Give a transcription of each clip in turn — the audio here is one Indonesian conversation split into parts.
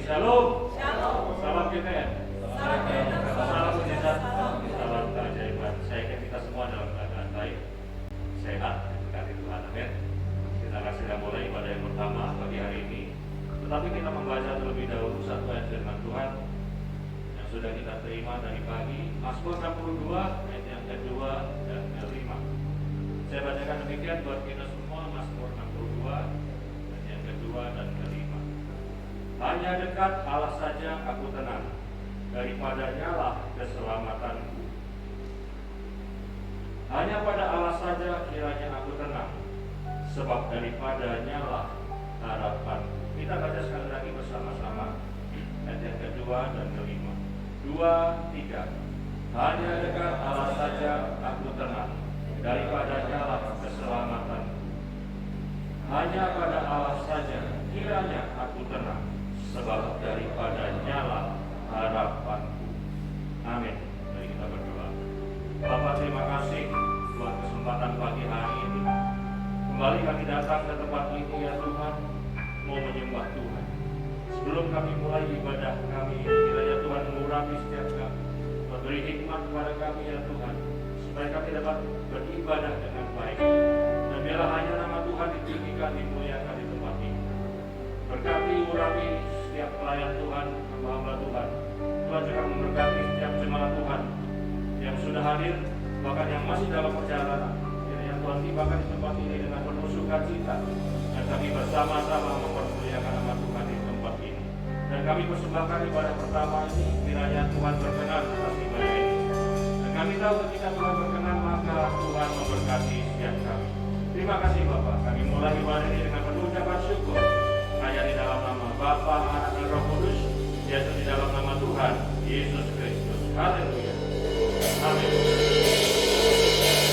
Shalom. Shalom. Salam kita. Salam mujizat. Salam keajaiban. Saya yakin kita semua dalam keadaan baik, sehat, diberkati Tuhan. Amin. Kita akan segera mulai ibadah yang pertama pagi hari ini. Tetapi kita membaca terlebih dahulu satu ayat firman Tuhan yang sudah kita terima dari pagi, Mazmur 62 ayat yang kedua dan kelima. Saya bacakan demikian buat kita semua, Mazmur 62 ayat yang kedua dan kelima. Hanya dekat Allah saja aku tenang, daripadanya lah keselamatanku. Hanya pada Allah saja kiranya aku tenang, sebab daripadanya lah harapanku. Kita baca sekali lagi bersama-sama ayat yang kedua dan kelima. 2, 3. Hanya dekat Allah saja aku tenang, daripadanya lah keselamatanku. Hanya pada Allah saja kiranya aku tenang, sebab daripadanya lah harapanku. Amin. Mari kita berdoa. Bapa, terima kasih buat kesempatan pagi hari ini. Kembali kami datang ke tempat ini ya Tuhan, mau menyembah Tuhan. Sebelum kami mulai ibadah kami, kiranya Tuhan mengurapi setiap kami, memberi hikmat kepada kami ya Tuhan, supaya kami dapat beribadah dengan baik. Dan biarlah hanya nama Tuhan ditinggikan, dimuliakan di tempat ini. Berkati urapi setiap pelayan Tuhan, hamba Tuhan. Tuhan juga memberkati setiap jemaat Tuhan yang sudah hadir, bahkan yang masih dalam perjalanan. Kiranya Tuhan tibakan di tempat ini dengan penuh sukacita, dan kami bersama-sama mempermuliakan nama Tuhan di tempat ini. Dan kami persembahkan ibadah pertama ini, kiranya Tuhan berkenan atas ibadah ini. Dan kami tahu ketika Tuhan berkenan, maka Tuhan memberkati setiap kami. Terima kasih Bapak, kami mulai ibadah ini dengan penuh ucapan syukur. Hanya di dalam nama Bapa, Anak, dan Roh Kudus, yaitu di dalam nama Tuhan Yesus Kristus. Haleluya. Amin. Terima kasih.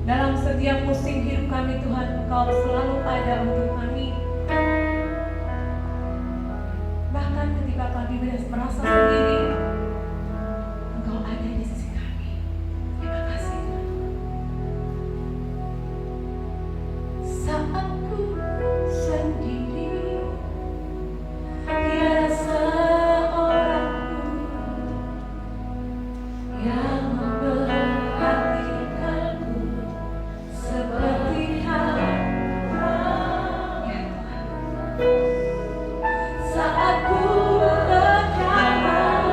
Dalam setiap musim hidup kami Tuhan, Engkau selalu ada untuk kami. Bahkan ketika kami merasa sendiri, Engkau ada di sisi kami. Terima kasih Tuhan. Saat ku sendiri, tiada seorang pun yang memperhatikanku seperti Kau, ya Tuhan. Saat ku berjalan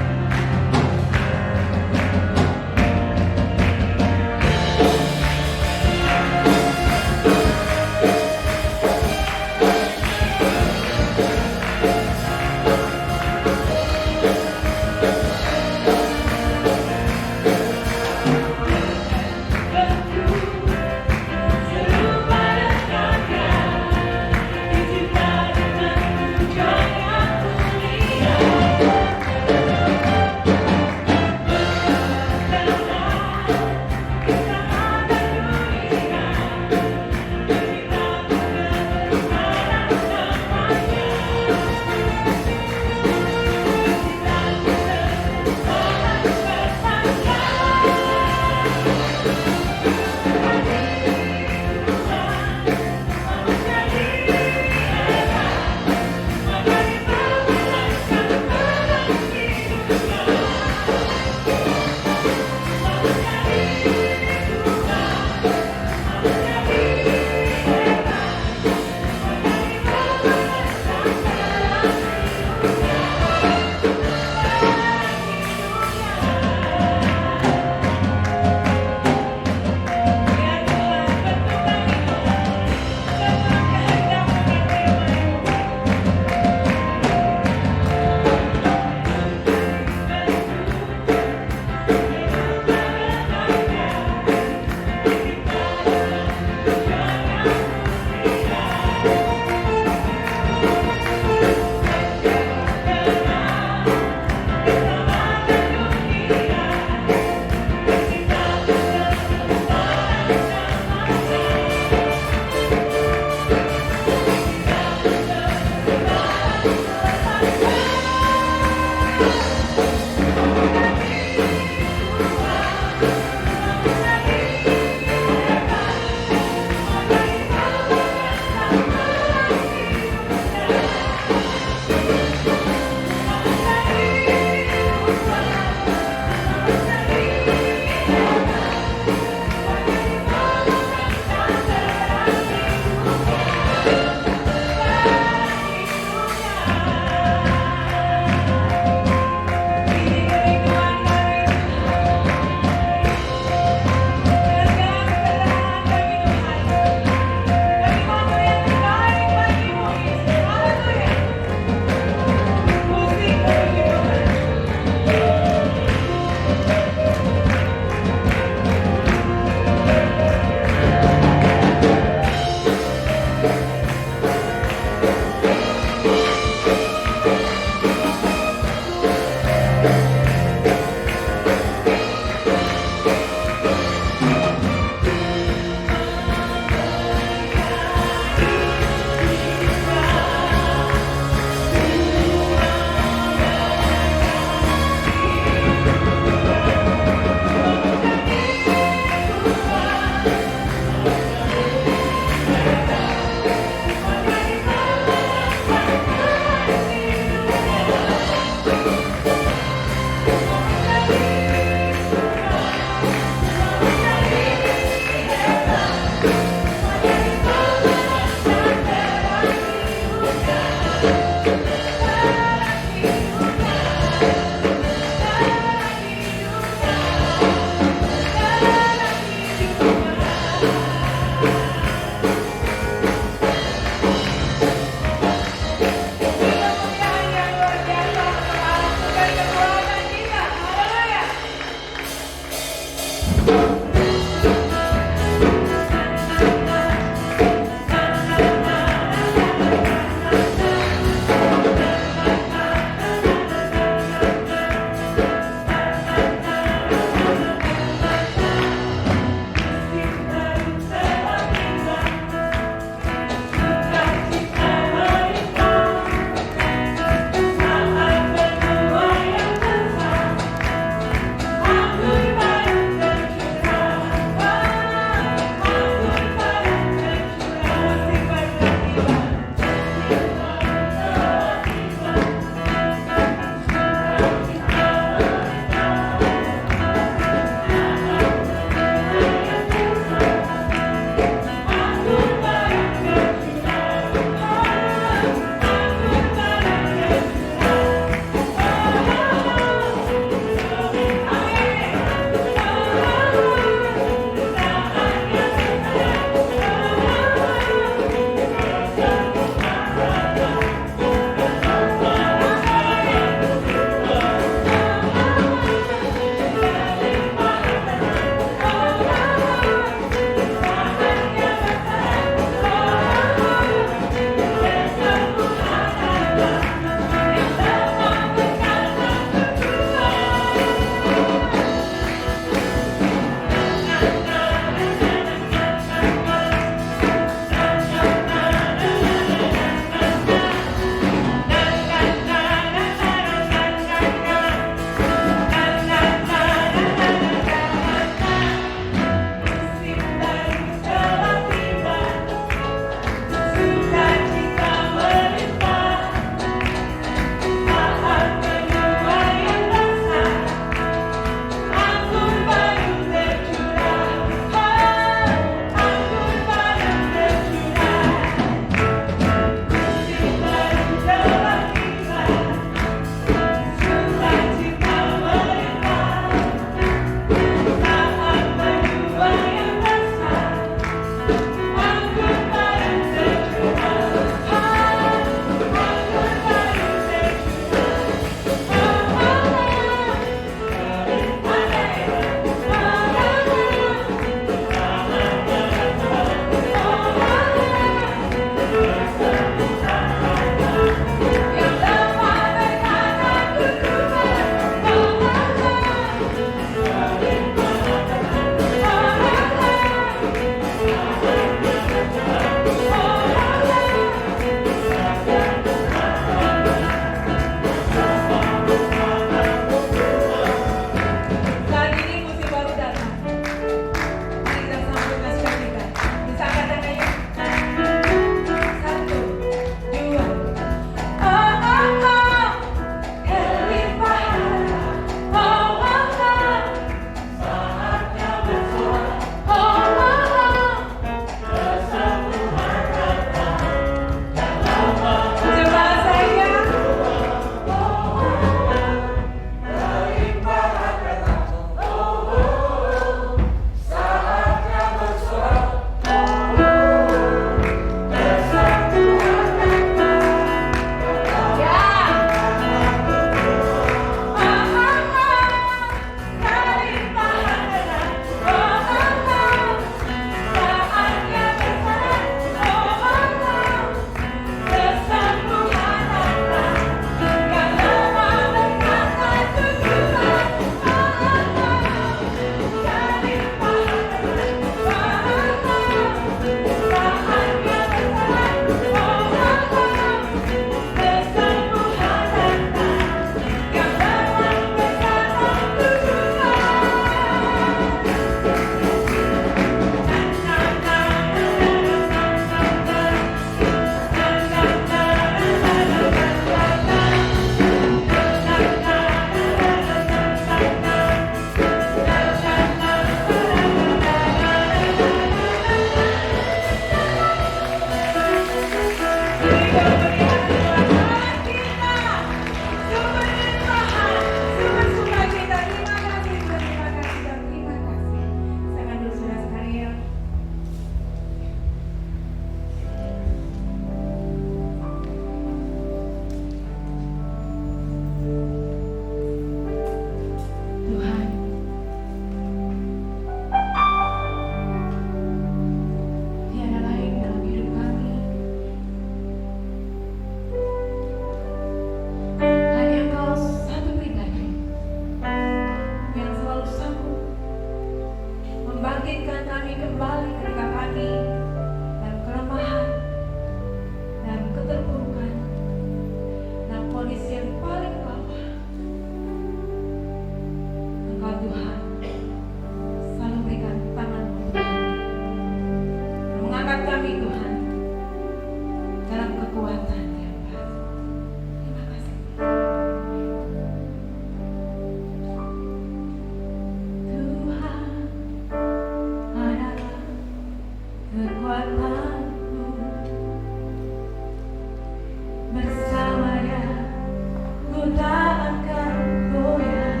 tak akan goyah.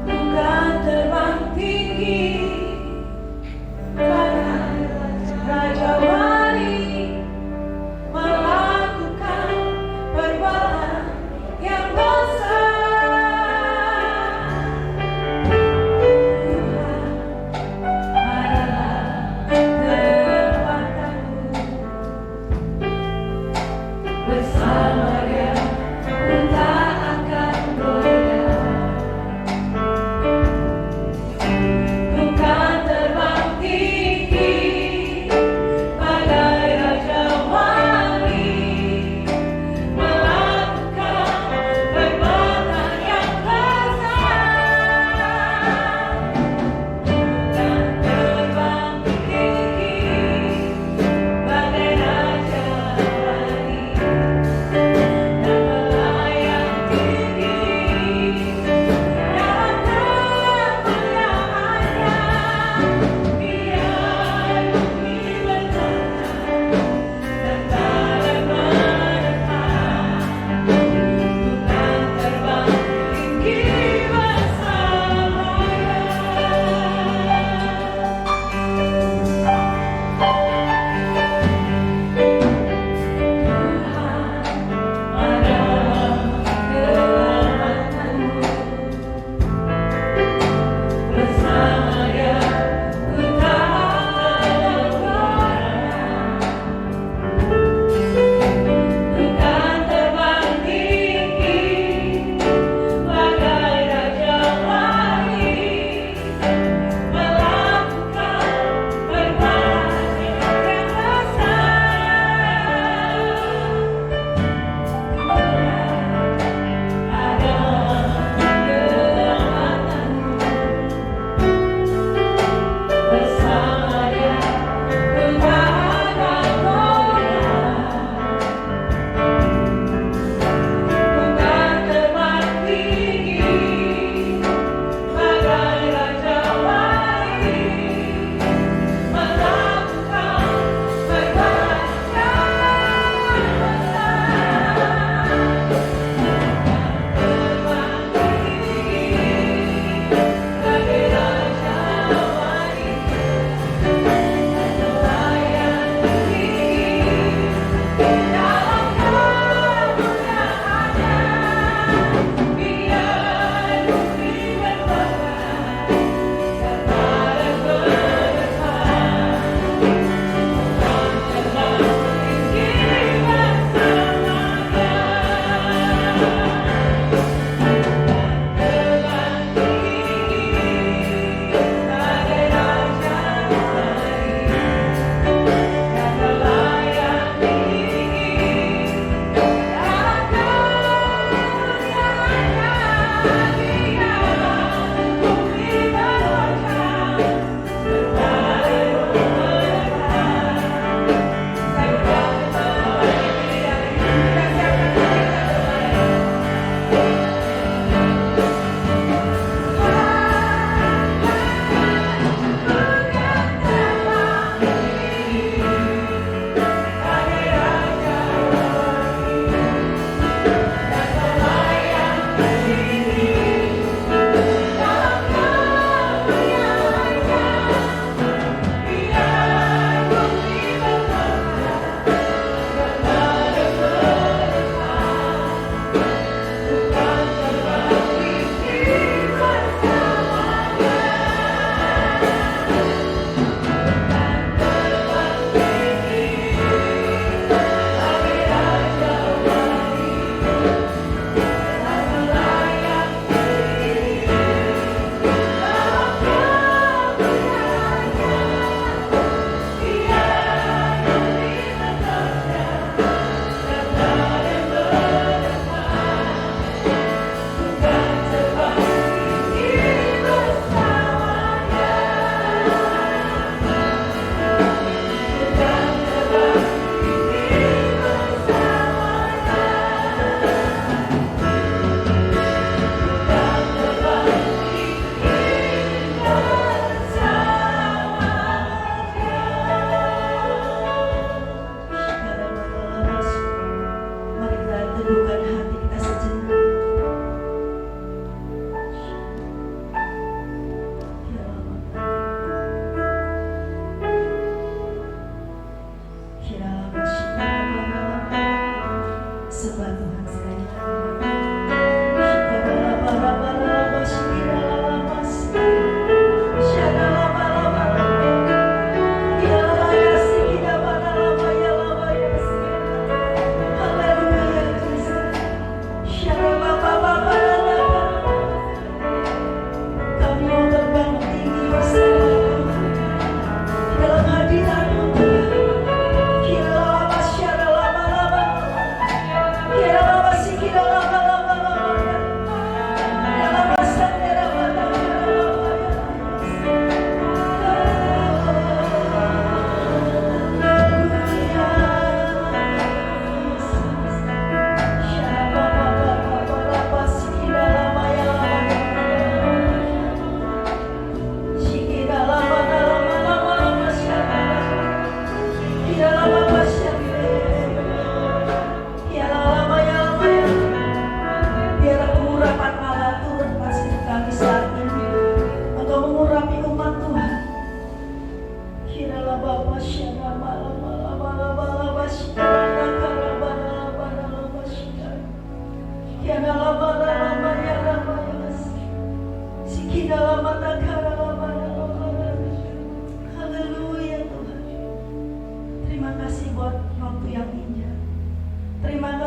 Bukan terbang tinggi pada Raja Wali, melakukan perbuatan yang besar. Tuhan adalah kekuatanku, bersama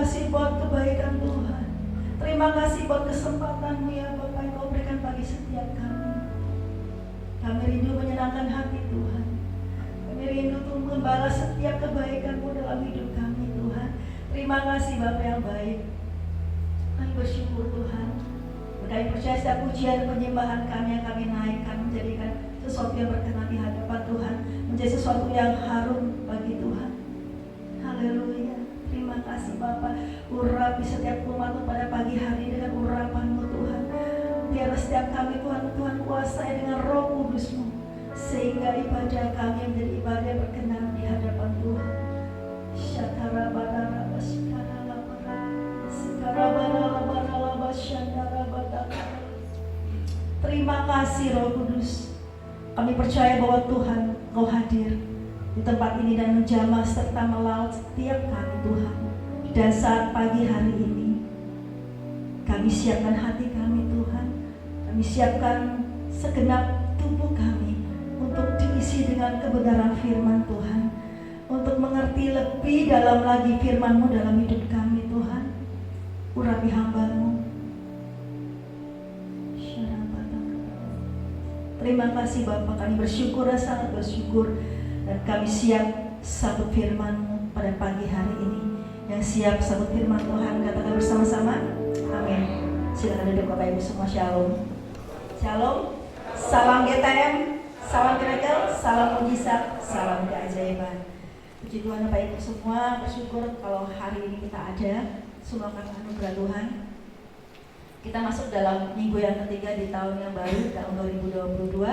kasih buat kebaikan Tuhan. Terima kasih buat kesempatan-Mu ya Bapak yang Kau berikan bagi setiap kami. Kami rindu menyenangkan hati Tuhan. Kami rindu untuk membalas setiap kebaikan-Mu dalam hidup kami Tuhan. Terima kasih Bapak yang baik. Kami bersyukur Tuhan. Kami percaya setiap pujian penyembahan kami yang kami naikkan menjadikan sesuatu yang berkenan di hadapan Tuhan, menjadi sesuatu yang harum bagi Tuhan. Haleluya. Terima kasih Bapa. Urapi setiap umat pada pagi hari dengan urapan-Mu Tuhan. Biarlah setiap kami Tuhan kuasai dengan Roh Kudus-Mu, sehingga ibadah kami menjadi ibadah yang berkenan di hadapan Tuhan. Syakara badara basikara labara, sikara badara badara basyandara badara. Terima kasih Roh Kudus. Kami percaya bahwa Tuhan Kau hadir di tempat ini dan menjamah serta melaut setiap kami Tuhan. Dan saat pagi hari ini kami siapkan hati kami Tuhan. Kami siapkan segenap tubuh kami untuk diisi dengan kebenaran firman Tuhan, untuk mengerti lebih dalam lagi firman-Mu dalam hidup kami Tuhan. Urapi hamba-Mu. Terima kasih Bapak, kami bersyukur dan sangat bersyukur, dan kami siap sambut firman-Mu pada pagi hari ini. Yang siap sambut firman Tuhan, katakan bersama-sama, amin. Silakan duduk Bapak Ibu semua. Shalom. Shalom. Salam GTM, salam miracle, salam mujizat, salam keajaiban. Puji Tuhan Bapak Ibu semua, bersyukur kalau hari ini kita ada, semua karena anugerah Tuhan. Kita masuk dalam minggu yang ketiga di tahun yang baru, tahun 2022.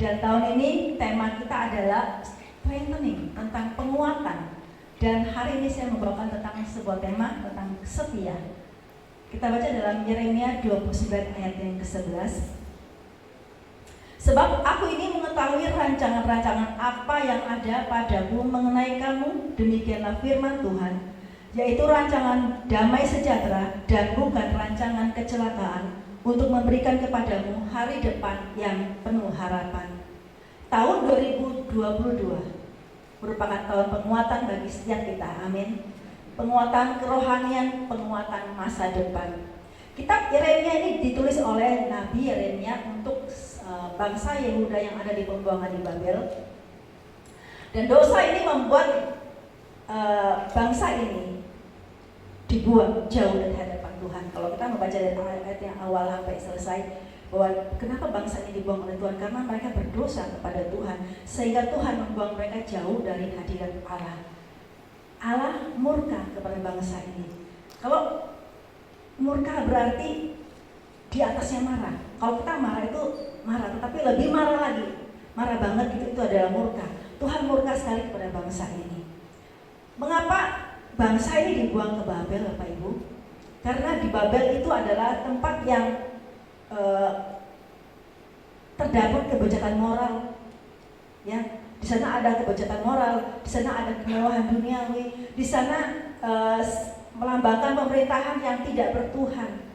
Dan tahun ini tema kita adalah strengthening, tentang penguatan. Dan hari ini saya membawakan tentang sebuah tema tentang setia. Kita baca dalam Yeremia 29 ayat yang ke-11. Sebab aku ini mengetahui rancangan-rancangan apa yang ada padamu mengenai kamu, demikianlah firman Tuhan, yaitu rancangan damai sejahtera dan bukan rancangan kecelakaan, untuk memberikan kepadamu hari depan yang penuh harapan. Tahun 2022 merupakan tahun penguatan bagi setiap kita, amin. Penguatan kerohanian, penguatan masa depan. Kitab Yeremia ini ditulis oleh Nabi Yeremia untuk bangsa Yehuda yang ada di pembuangan di Babel. Dan dosa ini membuat bangsa ini dibuang jauh dari hadapan Tuhan. Kalau kita membaca dari ayat yang awal sampai selesai, bahwa kenapa bangsa ini dibuang oleh Tuhan? Karena mereka berdosa kepada Tuhan, sehingga Tuhan membuang mereka jauh dari hadirat Allah. Allah murka kepada bangsa ini. Kalau murka berarti di atasnya marah. Kalau kita marah itu marah, tetapi lebih marah lagi, marah banget gitu, itu adalah murka. Tuhan murka sekali kepada bangsa ini. Mengapa bangsa ini dibuang ke Babel, Bapak Ibu? Karena di Babel itu adalah tempat yang terdapat kebijakan moral, ya. Di sana ada kebijakan moral, di sana ada kemewahan duniawi, di sana melambangkan pemerintahan yang tidak bertuhan.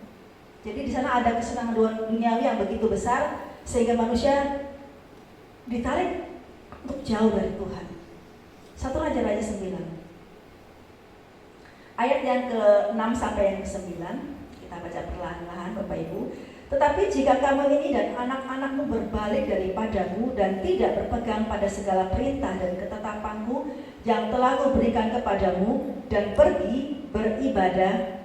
Jadi di sana ada kesenangan duniawi yang begitu besar sehingga manusia ditarik untuk jauh dari Tuhan. 1 Raja-Raja 9 ayat yang ke-6 sampai yang ke-9, kita baca perlahan-lahan Bapak Ibu. Tetapi jika kamu ini dan anak-anakmu berbalik daripadamu dan tidak berpegang pada segala perintah dan ketetapanku yang telah kuberikan kepadamu, dan pergi beribadah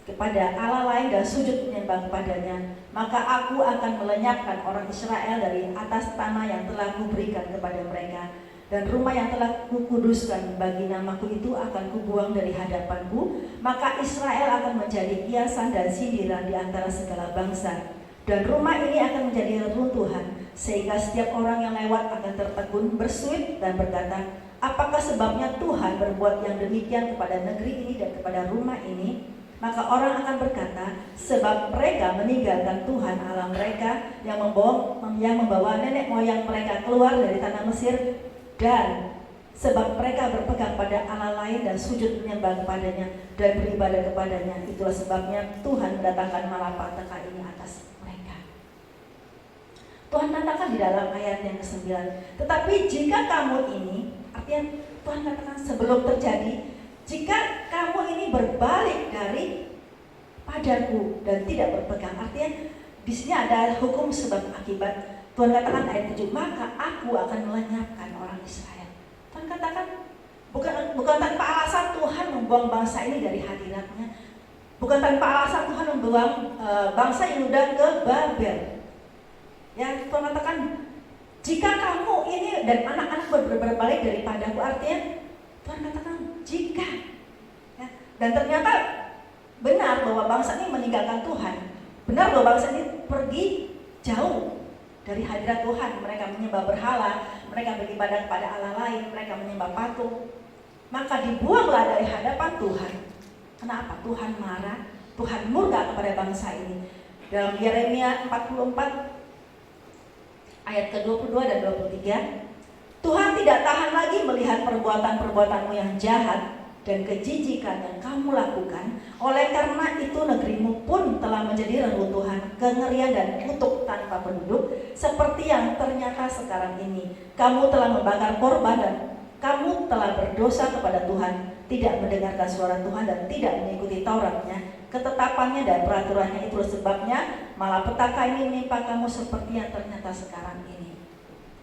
kepada Allah lain dan sujud menyembah kepadanya, maka aku akan melenyapkan orang Israel dari atas tanah yang telah kuberikan kepada mereka, dan rumah yang telah kukuduskan bagi namaku itu akan kubuang dari hadapanku. Maka Israel akan menjadi kiasan dan sindiran di antara segala bangsa, dan rumah ini akan menjadi reruntuhan, sehingga setiap orang yang lewat akan tertegun, bersuit dan berkata, apakah sebabnya Tuhan berbuat yang demikian kepada negeri ini dan kepada rumah ini? Maka orang akan berkata, sebab mereka meninggalkan Tuhan Allah mereka yang membawa nenek moyang mereka keluar dari tanah Mesir, dan sebab mereka berpegang pada Allah lain dan sujud menyembah kepadanya dan beribadah kepadanya. Itulah sebabnya Tuhan mendatangkan malapetaka ini atas mereka. Tuhan katakan di dalam ayat yang ke-9, tetapi jika kamu ini, artinya Tuhan katakan sebelum terjadi, jika kamu ini berbalik dari padaku dan tidak berpegang. Artinya di sini ada hukum sebab akibat. Tuhan katakan ayat 7, maka aku akan melenyapkan orang Israel. Tuhan katakan bukan tanpa alasan Tuhan membuang bangsa ini dari hadiratnya. Bukan tanpa alasan Tuhan membuang bangsa Yehuda ke Babel. Ya, Tuhan katakan jika kamu ini dan anak-anak berbalik daripadaku, artinya Tuhan katakan jika. Ya, dan ternyata benar bahwa bangsa ini meninggalkan Tuhan. Benar bahwa bangsa ini pergi jauh dari hadirat Tuhan. Mereka menyembah berhala, mereka beribadah kepada Allah lain, mereka menyembah patung. Maka dibuanglah dari hadapan Tuhan. Kenapa? Tuhan marah, Tuhan murka kepada bangsa ini. Dalam Yeremia 44 ayat ke-22 dan 23, Tuhan tidak tahan lagi melihat perbuatan-perbuatanmu yang jahat dan kejijikan yang kamu lakukan. Oleh karena itu negerimu pun telah menjadi reruntuhan, kengerian dan kutuk tanpa penduduk, seperti yang ternyata sekarang ini. Kamu telah membakar korban dan kamu telah berdosa kepada Tuhan, tidak mendengarkan suara Tuhan dan tidak mengikuti Tauratnya, ketetapannya dan peraturannya. Itu sebabnya malapetaka ini menimpa kamu seperti yang ternyata sekarang ini.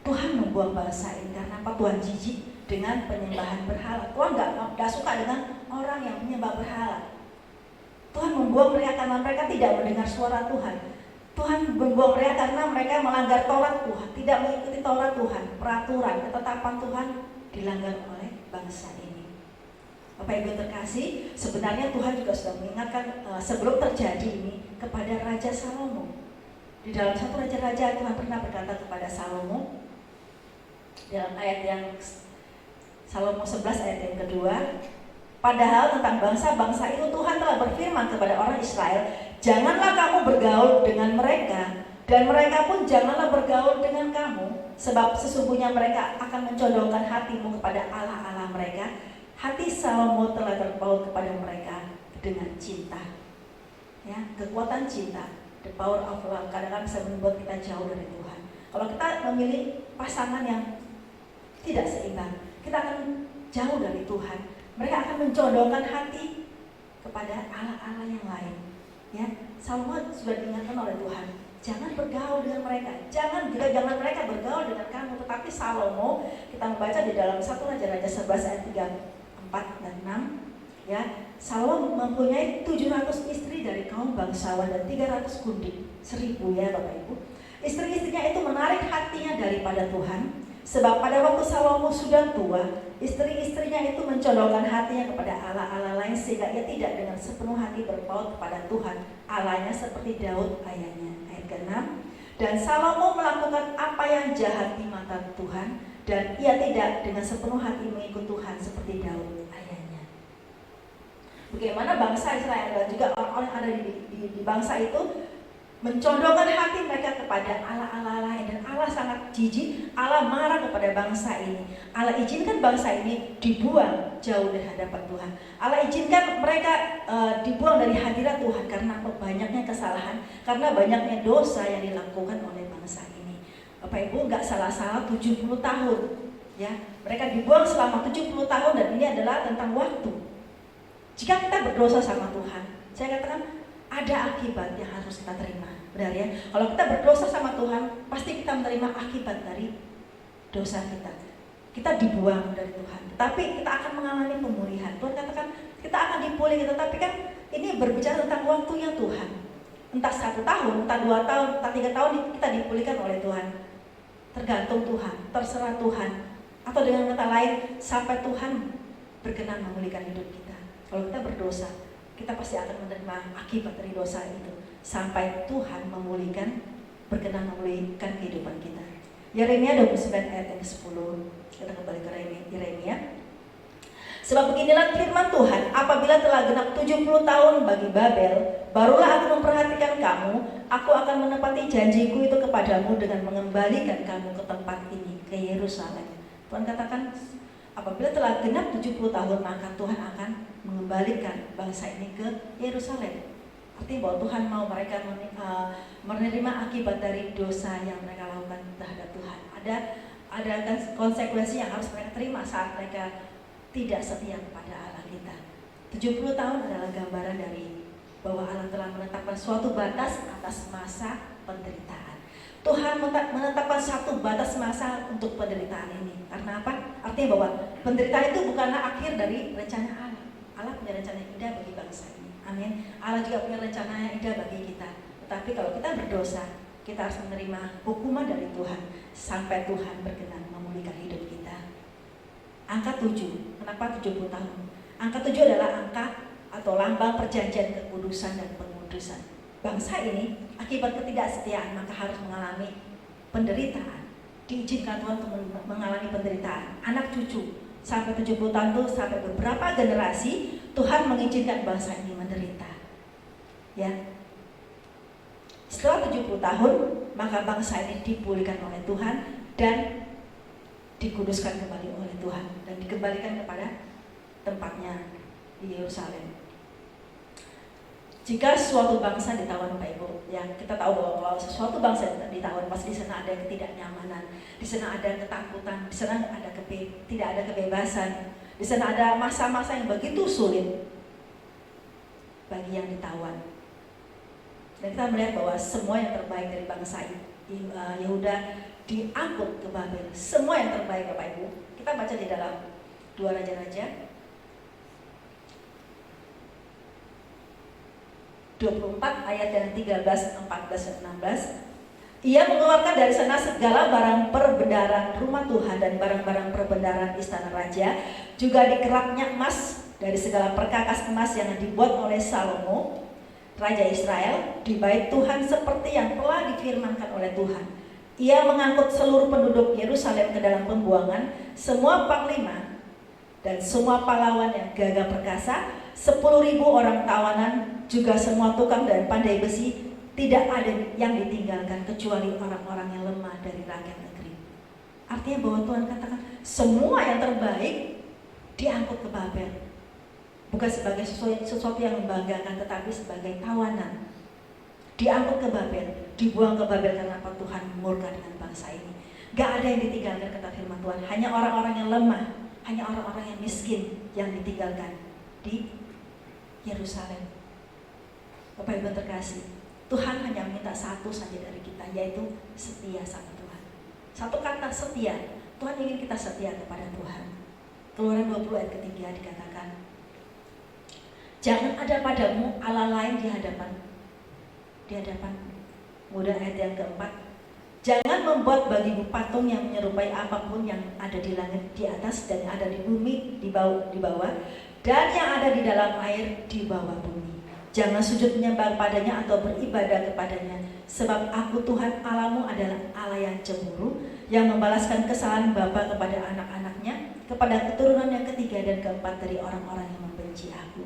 Tuhan membuang bangsa ini karena apa? Tuhan jijik dengan penyembahan berhala. Tuhan gak suka dengan orang yang menyembah berhala. Tuhan membuang mereka karena mereka tidak mendengar suara Tuhan. Tuhan membuang mereka karena mereka melanggar Taurat Tuhan, tidak mengikuti Taurat Tuhan, peraturan, ketetapan Tuhan dilanggar oleh bangsa ini. Bapak Ibu terkasih, sebenarnya Tuhan juga sudah mengingatkan sebelum terjadi ini kepada Raja Salomo. Di dalam satu Raja-Raja Tuhan pernah berkata kepada Salomo dalam ayat yang Salomo 11 ayat yang kedua, padahal tentang bangsa-bangsa itu Tuhan telah berfirman kepada orang Israel, janganlah kamu bergaul dengan mereka, dan mereka pun janganlah bergaul dengan kamu, sebab sesungguhnya mereka akan mencondongkan hatimu kepada Allah-Allah mereka. Hati Salomo telah terpaut kepada mereka dengan cinta. Ya, kekuatan cinta, the power of love, kadang-kadang bisa membuat kita jauh dari Tuhan. Kalau kita memilih pasangan yang tidak seimbang, kita akan jauh dari Tuhan. Mereka akan mencondongkan hati kepada Allah-Allah yang lain. Ya, Salomo sudah diingatkan oleh Tuhan, jangan bergaul dengan mereka, jangan mereka bergaul dengan kamu. Tetapi Salomo, kita membaca di dalam 1 Raja-Raja 11 ayat 3, 4 dan 6, ya, Salomo mempunyai 700 istri dari kaum bangsawan dan 300 kundik, 1000 ya Bapak Ibu. Istri-istrinya itu menarik hatinya daripada Tuhan. Sebab pada waktu Salomo sudah tua, istri-istrinya itu mencondongkan hatinya kepada Allah-Allah lain, sehingga ia tidak dengan sepenuh hati berpaut kepada Tuhan Allahnya seperti Daud ayahnya. Ayat ke-6, dan Salomo melakukan apa yang jahat di mata Tuhan, dan ia tidak dengan sepenuh hati mengikut Tuhan seperti Daud ayahnya. Bagaimana bangsa Israel dan juga orang-orang yang ada di bangsa itu mencondongkan hati mereka kepada Allah-Allah lain, dan Allah sangat jijik. Allah marah kepada bangsa ini. Allah izinkan bangsa ini dibuang jauh dari hadapan Tuhan. Allah izinkan mereka dibuang dari hadirat Tuhan karena banyaknya kesalahan, karena banyaknya dosa yang dilakukan oleh bangsa ini. Bapak Ibu, nggak salah-salah 70 tahun, ya, mereka dibuang selama 70 tahun, dan ini adalah tentang waktu. Jika kita berdosa sama Tuhan, saya katakan ada akibat yang harus kita terima, benar ya? Kalau kita berdosa sama Tuhan, pasti kita menerima akibat dari dosa kita. Kita dibuang dari Tuhan, tapi kita akan mengalami pemulihan. Tuhan katakan kita akan dipulihkan, tetapi kan ini berbicara tentang waktunya Tuhan. Entah 1 tahun, entah 2 tahun, entah 3 tahun kita dipulihkan oleh Tuhan. Tergantung Tuhan, terserah Tuhan. Atau dengan kata lain, sampai Tuhan berkenan memulihkan hidup kita. Kalau kita berdosa, kita pasti akan menerima akibat dari dosa itu sampai Tuhan berkenan memulihkan kehidupan kita. Yeremia 29 ayat yang 10. Kita kembali ke Yeremia. Sebab beginilah firman Tuhan, apabila telah genap 70 tahun bagi Babel, barulah aku memperhatikan kamu. Aku akan menepati janjiku itu kepadamu dengan mengembalikan kamu ke tempat ini, ke Yerusalem. Tuhan katakan, apabila telah genap 70 tahun, maka Tuhan akan mengembalikan bangsa ini ke Yerusalem. Artinya bahwa Tuhan mau mereka menerima akibat dari dosa yang mereka lakukan terhadap Tuhan. Ada konsekuensi yang harus mereka terima saat mereka tidak setia kepada Allah kita. 70 tahun adalah gambaran dari bahwa Allah telah menetapkan suatu batas atas masa penderitaan. Tuhan menetapkan satu batas masa untuk penderitaan ini. Karena apa? Artinya bahwa penderitaan itu bukanlah akhir dari rencana Allah. Allah punya rencana yang indah bagi bangsa ini. Amin. Allah juga punya rencana yang indah bagi kita. Tetapi kalau kita berdosa, kita harus menerima hukuman dari Tuhan sampai Tuhan berkenan memulihkan hidup kita. Angka 7. Kenapa 70 tahun? Angka 7 adalah angka atau lambang perjanjian kekudusan dan pengudusan. Bangsa ini akibat ketidaksetiaan maka harus mengalami penderitaan. Diizinkan Tuhan untuk mengalami penderitaan. Anak cucu sampai 70 tahun itu sampai beberapa generasi Tuhan mengizinkan bangsa ini menderita. Ya. Setelah 70 tahun maka bangsa ini dipulihkan oleh Tuhan dan dikuduskan kembali oleh Tuhan dan dikembalikan kepada tempatnya di Yerusalem. Jika suatu bangsa ditawan Bapak Ibu, ya kita tahu bahwa kalau suatu bangsa ditawan pasti di sana ada ketidaknyamanan, di sana ada ketakutan, di sana ada tidak ada kebebasan, di sana ada masa-masa yang begitu sulit bagi yang ditawan. Dan kita melihat bahwa semua yang terbaik dari bangsa Yehuda diangkut ke Babel, semua yang terbaik Bapak Ibu. Kita baca di dalam 2 Raja-Raja 24 ayat yang 13, 14, dan 16. Ia mengeluarkan dari sana segala barang perbendaharaan rumah Tuhan dan barang-barang perbendaharaan istana raja, juga dikeraknya emas dari segala perkakas emas yang dibuat oleh Salomo, Raja Israel, di bait Tuhan seperti yang telah difirmankan oleh Tuhan. Ia mengangkut seluruh penduduk Yerusalem ke dalam pembuangan, semua panglima dan semua pahlawan yang gagah perkasa, 10.000 orang tawanan, juga semua tukang dan pandai besi, tidak ada yang ditinggalkan kecuali orang-orang yang lemah dari rakyat negeri. Artinya bahwa Tuhan katakan semua yang terbaik diangkut ke Babel, bukan sebagai sesuatu yang membanggakan, tetapi sebagai tawanan. Diangkut ke Babel, dibuang ke Babel karena apa? Tuhan murka dengan bangsa ini. Gak ada yang ditinggalkan, kata firman Tuhan. Hanya orang-orang yang lemah, hanya orang-orang yang miskin yang ditinggalkan di Yerusalem. Bapak Ibu terkasih, Tuhan hanya minta satu saja dari kita, yaitu setia sama Tuhan. Satu kata, setia. Tuhan ingin kita setia kepada Tuhan. Keluaran 20 ayat ketiga dikatakan, jangan ada padamu Allah lain di hadapan. Kemudian ayat yang keempat, jangan membuat bagimu patung yang menyerupai apapun yang ada di langit di atas dan yang ada di bumi di bawah dan yang ada di dalam air di bawah bumi. Jangan sujud menyembah padanya atau beribadah kepadanya, sebab aku Tuhan Allahmu adalah Allah yang cemburu, yang membalaskan kesalahan bapa kepada anak-anaknya, kepada keturunan yang ketiga dan keempat dari orang-orang yang membenci aku.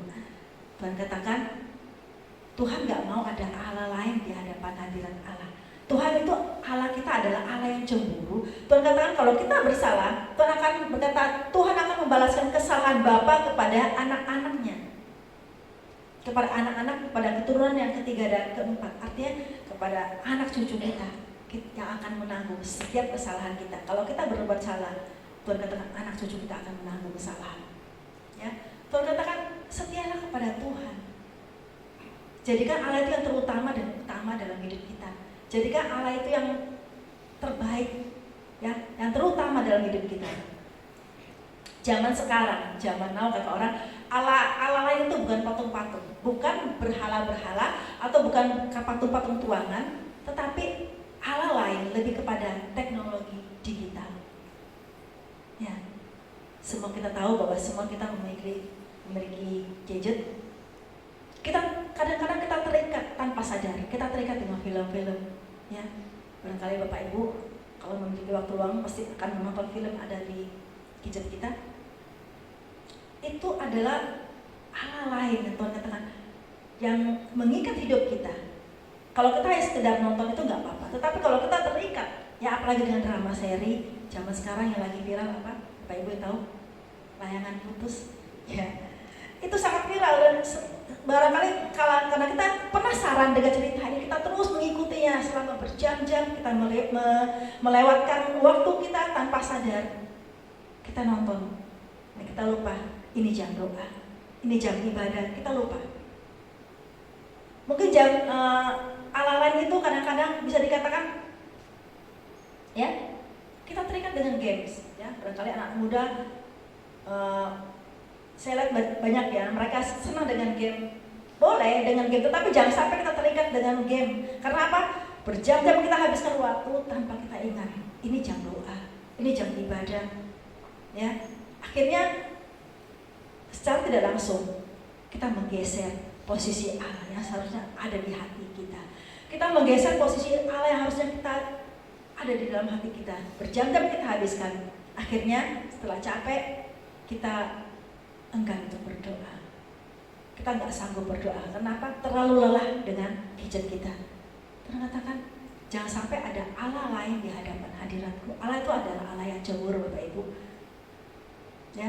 Tuhan katakan, Tuhan gak mau ada Allah lain di hadapan hadirat Allah. Tuhan itu, Allah kita adalah Allah yang cemburu. Tuhan katakan kalau kita bersalah, Tuhan akan berkata, Tuhan akan membalaskan kesalahan bapa kepada anak-anaknya, kepada anak-anak, kepada keturunan yang ketiga dan keempat. Artinya kepada anak cucu kita yang akan menanggung setiap kesalahan kita. Kalau kita berbuat salah, Tuhan katakan anak cucu kita akan menanggung kesalahan. Ya, Tuhan katakan setialah kepada Tuhan. Jadikan Allah itu yang terutama dan utama dalam hidup kita. Jadikan Allah itu yang terbaik, ya, yang terutama dalam hidup kita. Zaman sekarang, zaman now kata orang, Allah lain itu bukan patung-patung, bukan berhala-berhala atau bukan patung-patung tuangan, tetapi Allah lain lebih kepada teknologi digital. Ya, semua kita tahu bahwa semua kita memiliki gadget. Kita kadang-kadang kita terikat tanpa sadar, kita terikat dengan film-film. Ya, barangkali Bapak Ibu kalau memiliki waktu luang pasti akan menonton film ada di gadget kita. Itu adalah Allah lain yang Tuhan katakan yang mengikat hidup kita. Kalau kita hanya sekedar nonton itu nggak apa-apa, tetapi kalau kita terikat, ya apalagi dengan drama seri zaman sekarang yang lagi viral apa? Bapak Ibu tahu? Layangan putus, ya. Itu sangat viral dan barangkali karena kita penasaran dengan cerita ini, kita terus mengikutinya selama berjam-jam, kita melewatkan waktu kita tanpa sadar. Kita nonton, kita lupa ini jam doa. ini jam ibadah, kita lupa. Mungkin jam ala lain itu kadang-kadang bisa dikatakan, ya, kita terikat dengan games, ya. Barangkali anak muda, saya lihat banyak ya, mereka senang dengan game. Boleh dengan game, tetapi jangan sampai kita terikat dengan game. Karena apa? Berjam-jam kita habiskan waktu tanpa kita ingat. Ini jam doa, ini jam ibadah, ya. Akhirnya secara tidak langsung kita menggeser posisi Allah yang seharusnya ada di hati kita. Kita menggeser posisi Allah yang harusnya kita ada di dalam hati kita. Berjam-jam kita habiskan. Akhirnya setelah capek kita enggan untuk berdoa. Kita nggak sanggup berdoa. Kenapa? Terlalu lelah dengan gadget kita. Tuhan katakan, jangan sampai ada Allah lain di hadapan hadiratku. Allah itu adalah Allah yang cemburu, Bapak Ibu. Ya,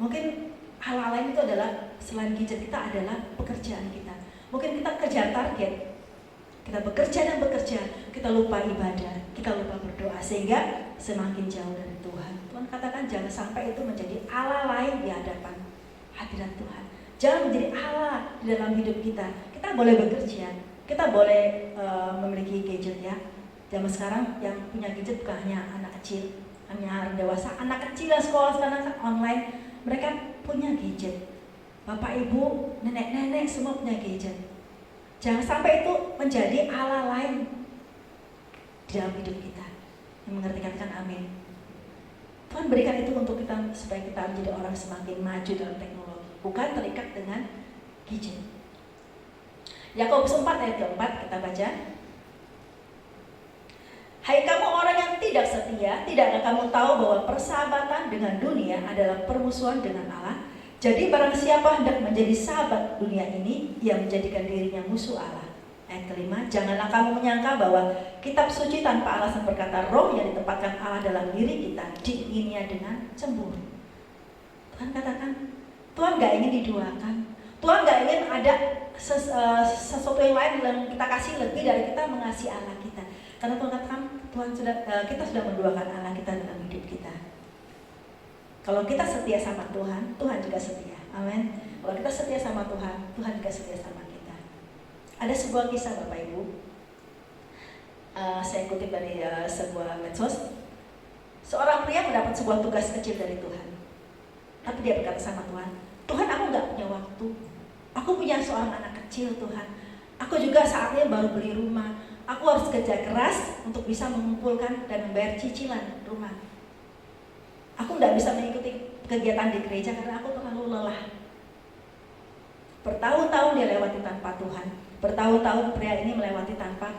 mungkin hal lain itu adalah selain gadget kita adalah pekerjaan kita. Mungkin kita kejar target, kita bekerja dan bekerja, kita lupa ibadah, kita lupa berdoa sehingga semakin jauh dari Tuhan. Tuhan katakan jangan sampai itu menjadi Allah lain di hadapan hadirat Tuhan. Jangan menjadi Allah di dalam hidup kita. Kita boleh bekerja, kita boleh memiliki gadget ya. Zaman sekarang yang punya gadget bukan hanya anak kecil, hanya orang dewasa, anak kecil yang sekolah sekarang online. Mereka punya gadget. Bapak, ibu, nenek-nenek semua punya gadget. Jangan sampai itu menjadi Allah lain di dalam hidup kita. Yang mengerti katakan amin. Tuhan berikan itu untuk kita supaya kita menjadi orang semakin maju dalam teknologi, bukan terikat dengan gadget. Yakobus 4 ayat 4 kita baca. Hai kamu orang yang tidak setia, tidakkah kamu tahu bahwa persahabatan dengan dunia adalah permusuhan dengan Allah? Jadi barang siapa hendak menjadi sahabat dunia ini, ia menjadikan dirinya musuh Allah. Ayat kelima, janganlah kamu menyangka bahwa kitab suci tanpa alasan berkata roh yang ditempatkan Allah dalam diri kita diingininya dengan cemburu. Tuhan katakan, Tuhan gak ingin diduakan. Tuhan gak ingin ada sesuatu yang lain yang kita kasih lebih dari kita mengasihi Allah kita. Karena Tuhan katakan, kita sudah menduakan Allah kita dalam hidup kita. Kalau kita setia sama Tuhan, Tuhan juga setia. Amin. Kalau kita setia sama Tuhan, Tuhan juga setia sama kita. Ada sebuah kisah Bapak Ibu. Saya kutip dari sebuah medsos. Seorang pria mendapat sebuah tugas kecil dari Tuhan. Tapi dia berkata sama Tuhan, Tuhan aku gak punya waktu. Aku punya seorang anak kecil Tuhan. Aku juga saatnya baru beli rumah. Aku harus kerja keras untuk bisa mengumpulkan dan membayar cicilan rumah. Aku tidak bisa mengikuti kegiatan di gereja karena aku terlalu lelah. Bertahun-tahun dia lewati tanpa Tuhan. Bertahun-tahun pria ini melewati tanpa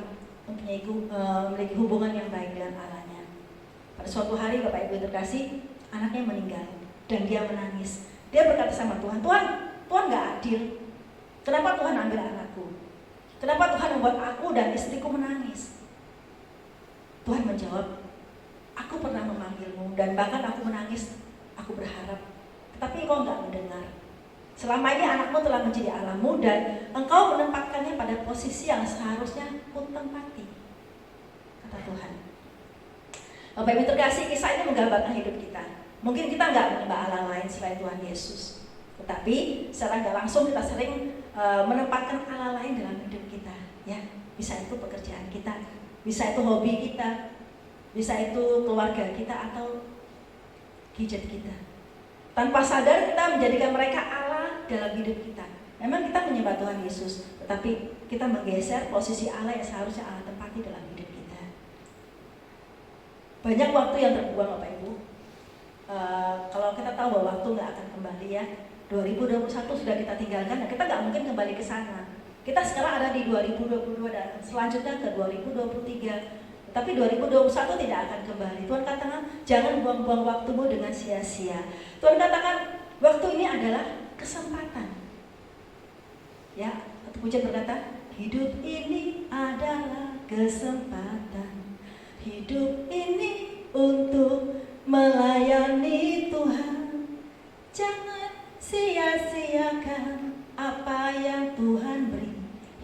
memiliki hubungan yang baik dengan Allahnya. Pada suatu hari Bapak Ibu terkasih, anaknya meninggal dan dia menangis. Dia berkata sama Tuhan, Tuhan gak adil. Kenapa Tuhan ambil anakku? Kenapa Tuhan membuat aku dan istriku menangis? Tuhan menjawab, aku pernah memanggilmu dan bahkan aku menangis, aku berharap. Tetapi engkau enggak mendengar. Selama ini anakmu telah menjadi Allahmu dan engkau menempatkannya pada posisi yang seharusnya kutempati, kata Tuhan. Bapak Ibu terkasih, kisah ini menggambarkan hidup kita. Mungkin kita enggak menyembah Allah lain selain Tuhan Yesus. Tetapi secara enggak langsung kita sering menempatkan Allah lain dalam hidup kita, ya. Bisa itu pekerjaan kita, bisa itu hobi kita, bisa itu keluarga kita atau gadget kita. Tanpa sadar kita menjadikan mereka Allah dalam hidup kita. Memang kita menyembah Tuhan Yesus, tetapi kita menggeser posisi Allah yang seharusnya Allah tempati dalam hidup kita. Banyak waktu yang terbuang Bapak Ibu. Kalau kita tahu bahwa waktu nggak akan kembali ya, 2021 sudah kita tinggalkan, dan kita nggak mungkin kembali ke sana. Kita sekarang ada di 2022 dan selanjutnya ke 2023. Tapi 2021 tidak akan kembali. Tuhan katakan, jangan buang-buang waktumu dengan sia-sia. Tuhan katakan, waktu ini adalah kesempatan. Ya, atau pujian berkata, hidup ini adalah kesempatan. Hidup ini untuk melayani Tuhan. Jangan sia-siakan apa yang Tuhan beri.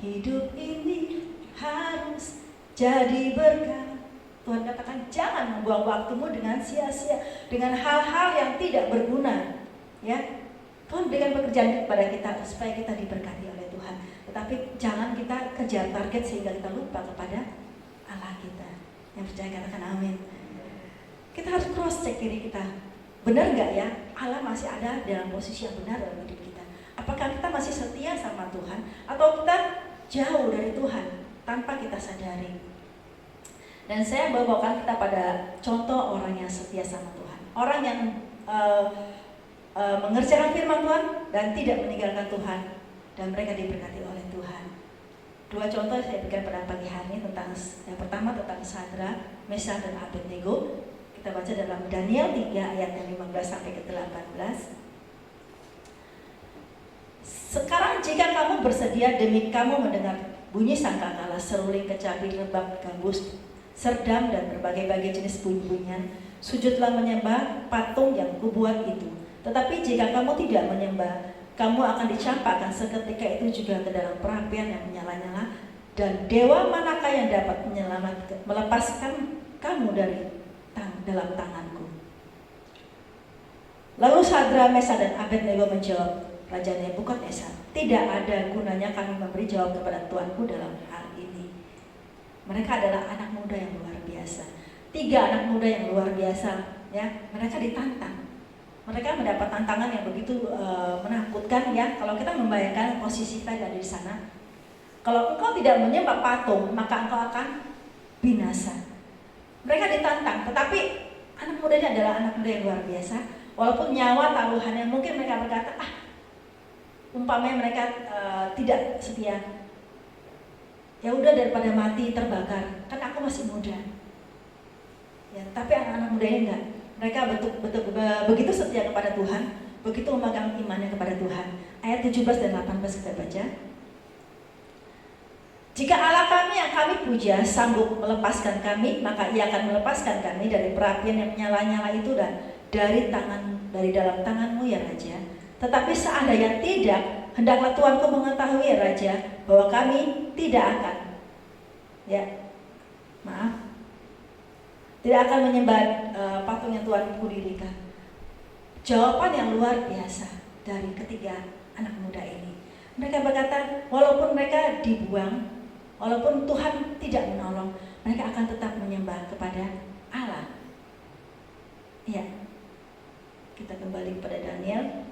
Hidup ini harus jadi berkat. Tuhan katakan jangan membuang waktumu dengan sia-sia, dengan hal-hal yang tidak berguna. Ya, Tuhan berikan pekerjaan kepada kita supaya kita diberkati oleh Tuhan. Tetapi jangan kita kejar target sehingga kita lupa kepada Allah kita. Yang percaya katakan amin. Kita harus cross check diri kita. Benar nggak ya Allah masih ada dalam posisi yang benar dalam hidup kita? Apakah kita masih setia sama Tuhan atau kita jauh dari Tuhan tanpa kita sadari? Dan saya bawakan kita pada contoh orang yang setia sama Tuhan. Orang yang mengerjakan firman Tuhan dan tidak meninggalkan Tuhan, dan mereka diberkati oleh Tuhan. Dua contoh saya berikan pada pagi hari ini tentang yang pertama tentang Sadrak, Meshach dan Abednego. Kita baca dalam Daniel 3 ayat yang 15 sampai ke 18. Sekarang jika kamu bersedia demi kamu mendengar bunyi sangkakala, seruling, kecapi, rebab, gambus, serdam dan berbagai-bagai jenis bunyi-bunyian, sujudlah menyembah patung yang kubuat itu. Tetapi jika kamu tidak menyembah, kamu akan dicampakkan seketika itu juga ke dalam perapian yang menyala-nyala, dan dewa manakah yang dapat melepaskan kamu dari dalam tanganku? Lalu Sadrak, Meshach dan Abednego menjawab Raja Nebukadnezar, tidak ada gunanya kami memberi jawab kepada Tuanku dalam hal ini. Mereka adalah anak muda yang luar biasa. 3 anak muda yang luar biasa, ya. Mereka ditantang. Mereka mendapat tantangan yang begitu menakutkan, ya. Kalau kita membayangkan posisi kita ada di sana, kalau engkau tidak menyembah patung, maka engkau akan binasa. Mereka ditantang, tetapi anak mudanya adalah anak muda yang luar biasa. Walaupun nyawa taruhannya, mungkin mereka berkata, umpamanya mereka tidak setia, ya udah daripada mati terbakar, kan aku masih muda. Ya, tapi anak-anak muda ini enggak. Mereka begitu setia kepada Tuhan, begitu memegang imannya kepada Tuhan. Ayat 17 dan 18 kita baca. Jika Allah kami yang kami puja sanggup melepaskan kami, maka Ia akan melepaskan kami dari perapian yang menyala-nyala itu dan dari dalam tanganmu ya Raja. Tetapi seandainya tidak, hendaklah Tuanku mengetahui ya Raja, bahwa kami tidak akan, tidak akan menyembah patung yang Tuanku dirikan. Jawaban yang luar biasa dari ketiga anak muda ini. Mereka berkata, walaupun mereka dibuang, walaupun Tuhan tidak menolong, mereka akan tetap menyembah kepada Allah. Ya, kita kembali kepada Daniel.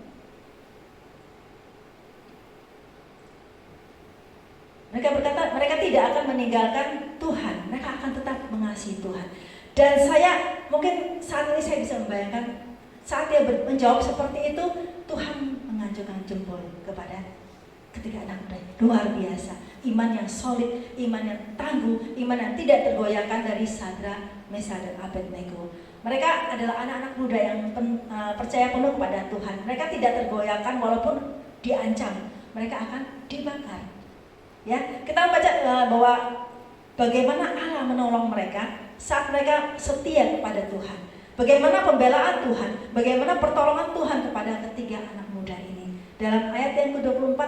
Mereka berkata, mereka tidak akan meninggalkan Tuhan, mereka akan tetap mengasihi Tuhan. Dan saya, mungkin saat ini saya bisa membayangkan, saat dia menjawab seperti itu, Tuhan menganjurkan jempol kepada ketiga anak muda. Luar biasa, iman yang solid, iman yang tangguh, iman yang tidak tergoyahkan dari Sadrak, Meshach dan Abednego. Mereka adalah anak-anak muda yang percaya penuh kepada Tuhan. Mereka tidak tergoyahkan walaupun diancam, mereka akan dibakar. Ya, kita baca bahwa bagaimana Allah menolong mereka saat mereka setia kepada Tuhan. Bagaimana pembelaan Tuhan, bagaimana pertolongan Tuhan kepada ketiga anak muda ini. Dalam ayat yang ke-24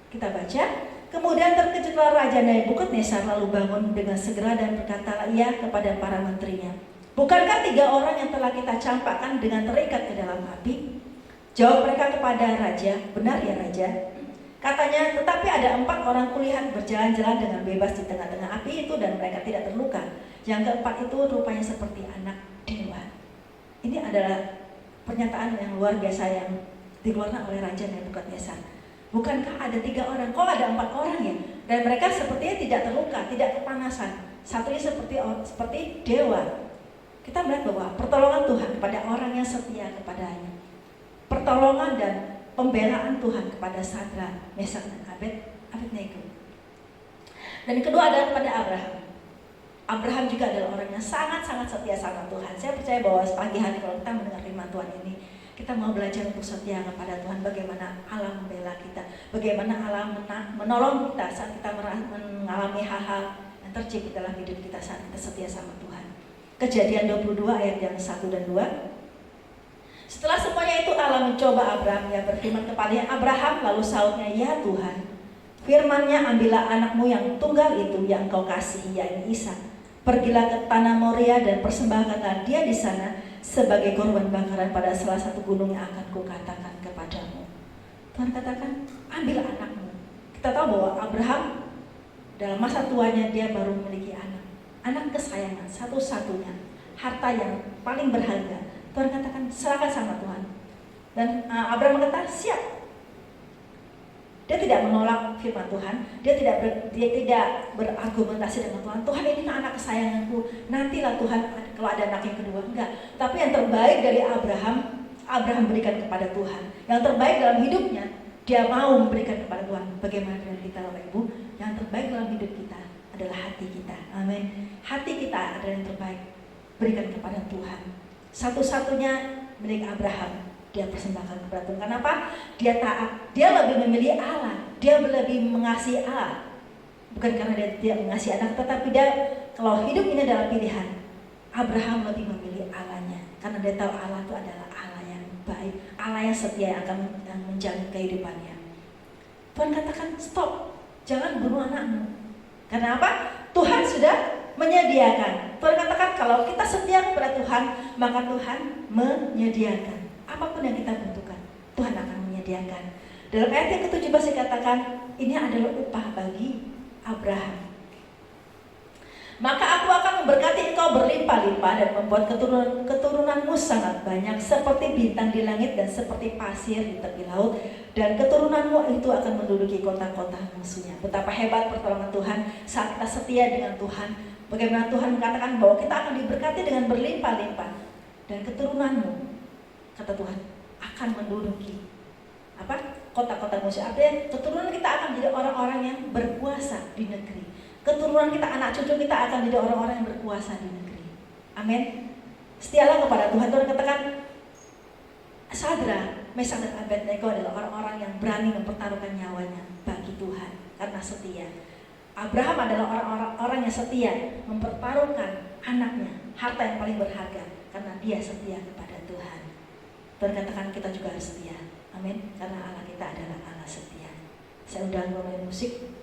kita baca, kemudian terkejutlah Raja Nebukadnezar lalu bangun dengan segera dan berkatalah ia kepada para menterinya, bukankah 3 orang yang telah kita campakkan dengan terikat ke dalam api? Jawab mereka kepada Raja, benar ya Raja. Katanya, tetapi ada 4 orang kulihat berjalan-jalan dengan bebas di tengah-tengah api itu dan mereka tidak terluka. Yang keempat itu rupanya seperti anak dewa. Ini adalah pernyataan yang luar biasa yang dikeluarkan oleh Raja Nebukadnezar. Bukankah ada 3 orang? Kok ada 4 orang ya? Dan mereka sepertinya tidak terluka, tidak kepanasan. Satunya seperti dewa. Kita melihat bahwa pertolongan Tuhan kepada orang yang setia kepadanya. Pertolongan dan pembelaan Tuhan kepada Sadrak, Meshach dan Abednego. Dan yang kedua adalah kepada Abraham. Abraham juga adalah orang yang sangat-sangat setia sama Tuhan. Saya percaya bahwa pagi hari kalau kita mendengar firman Tuhan ini, kita mau belajar untuk setia kepada Tuhan. Bagaimana Allah membela kita, bagaimana Allah menolong kita saat kita mengalami hal-hal yang terjadi dalam hidup kita saat kita setia sama Tuhan. Kejadian 22 ayat yang 1 dan 2. Setelah semuanya itu Allah mencoba Abraham, ia berfirman kepadanya, Abraham, lalu sahutnya, ya Tuhan. Firman-Nya, ambillah anakmu yang tunggal itu yang engkau kasihi, yakni Ishak. Pergilah ke tanah Moria dan persembahkanlah dia di sana sebagai korban bakaran pada salah satu gunung yang akan kukatakan kepadamu. Tuhan katakan, ambil anakmu. Kita tahu bahwa Abraham dalam masa tuanya dia baru memiliki anak. Anak kesayangan, satu-satunya, harta yang paling berharga. Tuhan katakan, serahkan sama Tuhan. Dan Abraham berkata, siap. Dia tidak menolak firman Tuhan. Dia tidak berargumentasi dengan Tuhan. Tuhan, ini anak kesayanganku. Nantilah Tuhan kalau ada anak yang kedua. Enggak. Tapi yang terbaik dari Abraham berikan kepada Tuhan. Yang terbaik dalam hidupnya, dia mau memberikan kepada Tuhan. Bagaimana dengan kita, Bapak Ibu? Yang terbaik dalam hidup kita adalah hati kita. Amin. Hati kita adalah yang terbaik. Berikan kepada Tuhan. Satu-satunya milik Abraham dia persembahkan kepada Tuhan. Kenapa? Dia taat. Dia lebih memilih Allah. Dia lebih mengasihi Allah. Bukan karena dia tidak mengasihi anak, tetapi dia kalau hidup ini adalah pilihan. Abraham lebih memilih Allahnya karena dia tahu Allah itu adalah Allah yang baik, Allah yang setia yang akan menjamin kehidupannya. Tuhan katakan stop, jangan bunuh anakmu. Karena apa? Tuhan sudah menyediakan. Tuhan katakan kalau kita setia kepada Tuhan, maka Tuhan menyediakan. Apapun yang kita butuhkan, Tuhan akan menyediakan. Dalam ayat yang ke-17 dikatakan, ini adalah upah bagi Abraham. Maka aku akan memberkati engkau berlimpah-limpah dan membuat keturunanmu sangat banyak seperti bintang di langit dan seperti pasir di tepi laut, dan keturunanmu itu akan menduduki kota-kota musuhnya. Betapa hebat pertolongan Tuhan saat kita setia dengan Tuhan. Bagaimana Tuhan mengatakan bahwa kita akan diberkati dengan berlimpah-limpah, dan keturunanmu, kata Tuhan, akan menduduki kota-kota musuh. Artinya keturunan kita akan menjadi orang-orang yang berkuasa di negeri. Keturunan kita, anak cucu kita akan menjadi orang-orang yang berkuasa di negeri. Amin. Setialah kepada Tuhan. Tuhan katakan, Sadra, Mesak dan Abednego adalah orang-orang yang berani mempertaruhkan nyawanya bagi Tuhan karena setia. Abraham adalah orang-orang yang setia mempertaruhkan anaknya, harta yang paling berharga, karena dia setia kepada Tuhan. Tuhan katakan kita juga harus setia. Amin. Karena Allah kita adalah Allah setia. Saya undang pemain musik.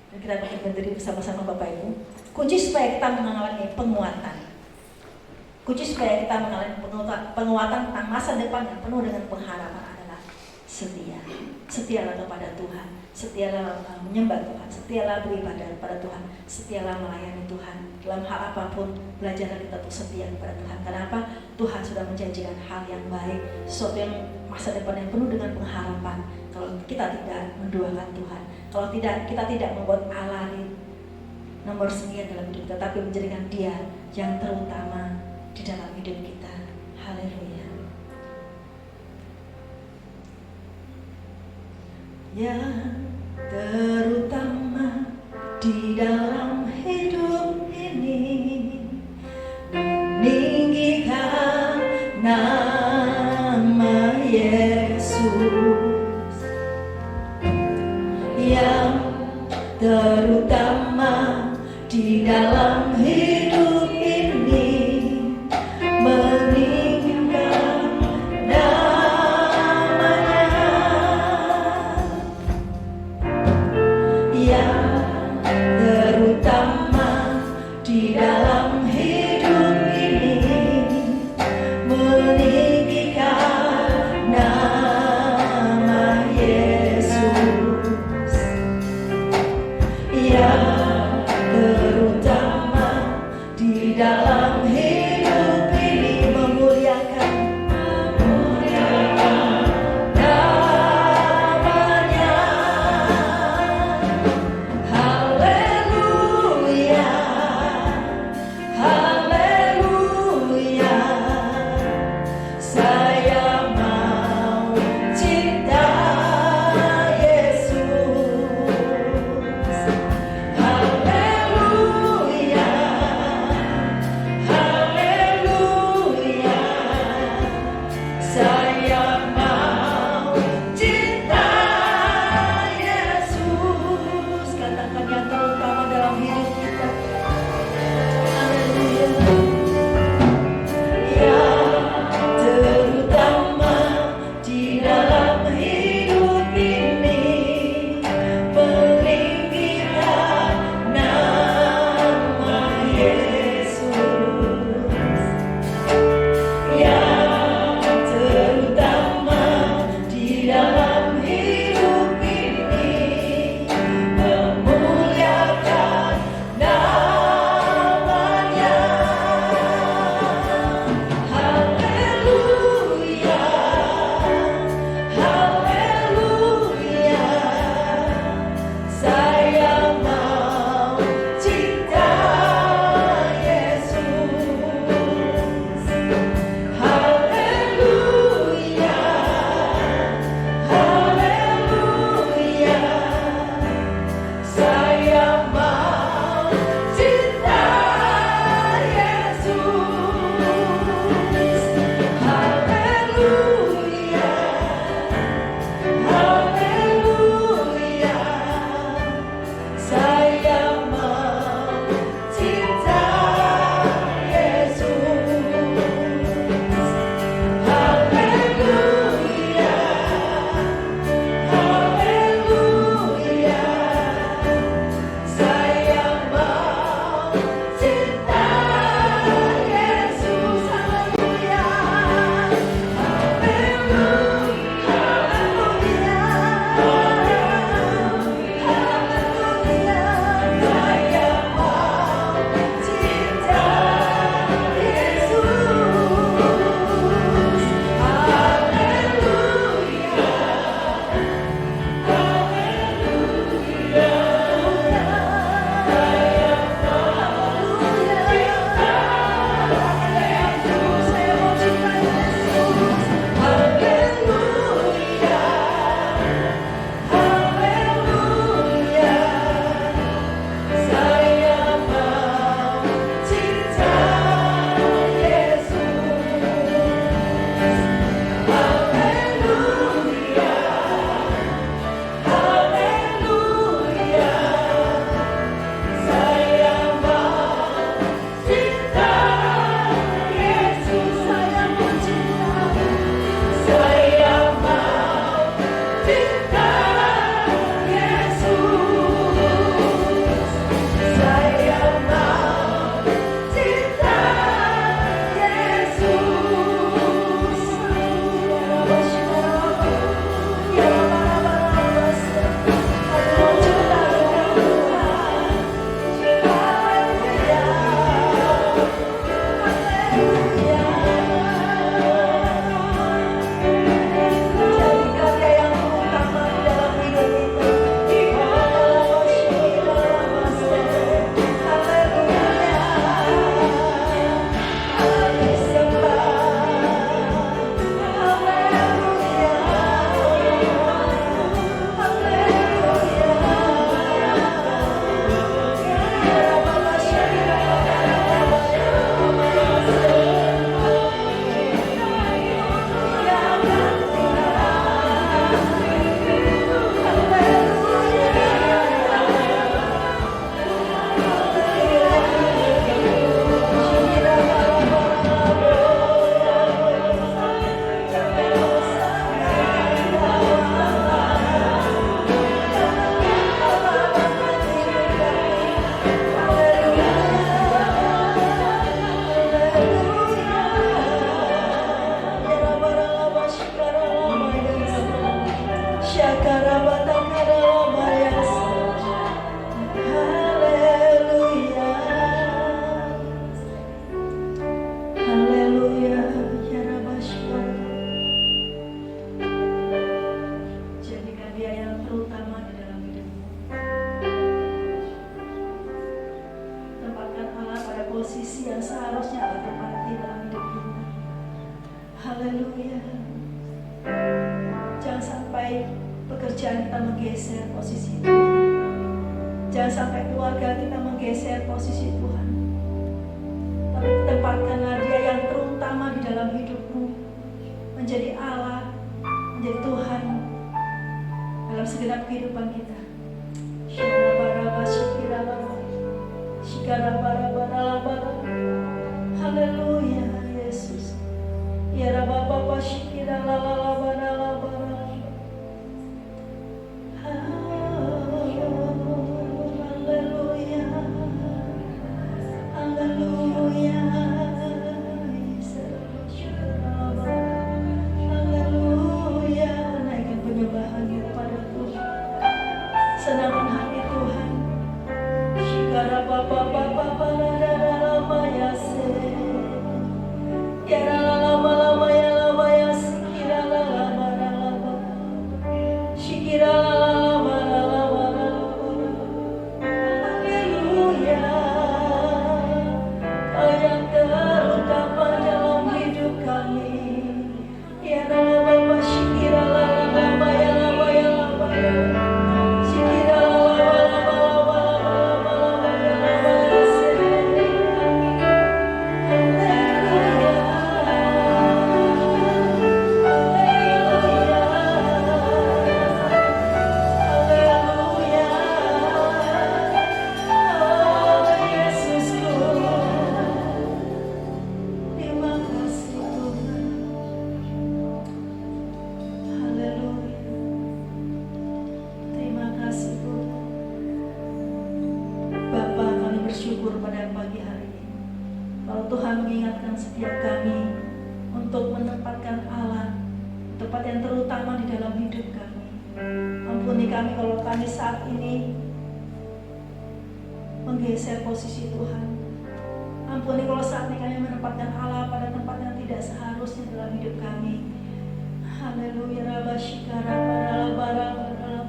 Dan kita akan berdiri bersama-sama Bapak Ibu. Kunci supaya kita mengalami penguatan. Kunci supaya kita mengalami penguatan tentang masa depan yang penuh dengan pengharapan adalah setia. Setialah kepada Tuhan. Setialah menyembah Tuhan. Setialah beribadah kepada Tuhan. Setialah melayani Tuhan. Dalam hal apapun, belajarlah kita untuk setia kepada Tuhan. Kenapa? Tuhan sudah menjanjikan hal yang baik, sesuatu yang masa depan yang penuh dengan pengharapan. Kalau kita tidak mendoakan Tuhan, kalau kita tidak membuat Allah nomor sekian dalam hidup kita, tapi menjadikan Dia yang terutama di dalam hidup kita. Haleluya. Yang terutama di dalam hidup ini, meninggikan nama Yesus. Yang terutama di dalam hidup ini, meninggikan namanya. Yang terutama di dalam hidup ini, meninggikan nama Yesus. Yang terutama Haleluya. Haleluya. Ya Rabashka. Jadikan dia yang terutama di dalam hidupmu. Tempatkan Allah pada posisi yang seharusnya Allah tempati dalam hidup kita. Haleluya. Jangan sampai pekerjaan kita menggeser posisi Tuhan. Jangan sampai keluarga kita menggeser posisi Tuhan. Tapi tempatkanlah dia yang terutama di dalam hidupmu, menjadi Allah, menjadi Tuhan dalam segenap kehidupan kita. Haleluya Yesus. Ya Rabba Shikira la la la ba la la ba la. Haleluya. Haleluya. Haleluya. Naikkan penyembahan kepada Tuhan. Senangkan hati Tuhan. Shikara baba baba bala la la ma ya se. Ya la la la ma la ma ya la ma ya sikira la la ma la la ma. Shikira la la la ma la la ma la la ma. Haleluya. Kau yang terutama dalam hidup kami. Ya la la baba shikira la la la ma ya la ma ya la ma ya. Shikira la la la ma la ma la ma la ma ya la ma ya se. Tuhan mengingatkan setiap kami untuk menempatkan Allah tempat yang terutama di dalam hidup kami. Ampuni kami kalau kami saat ini menggeser posisi Tuhan. Ampuni kalau saat ini kami menempatkan Allah pada tempat yang tidak seharusnya dalam hidup kami. Haleluya. Rabashikara barala.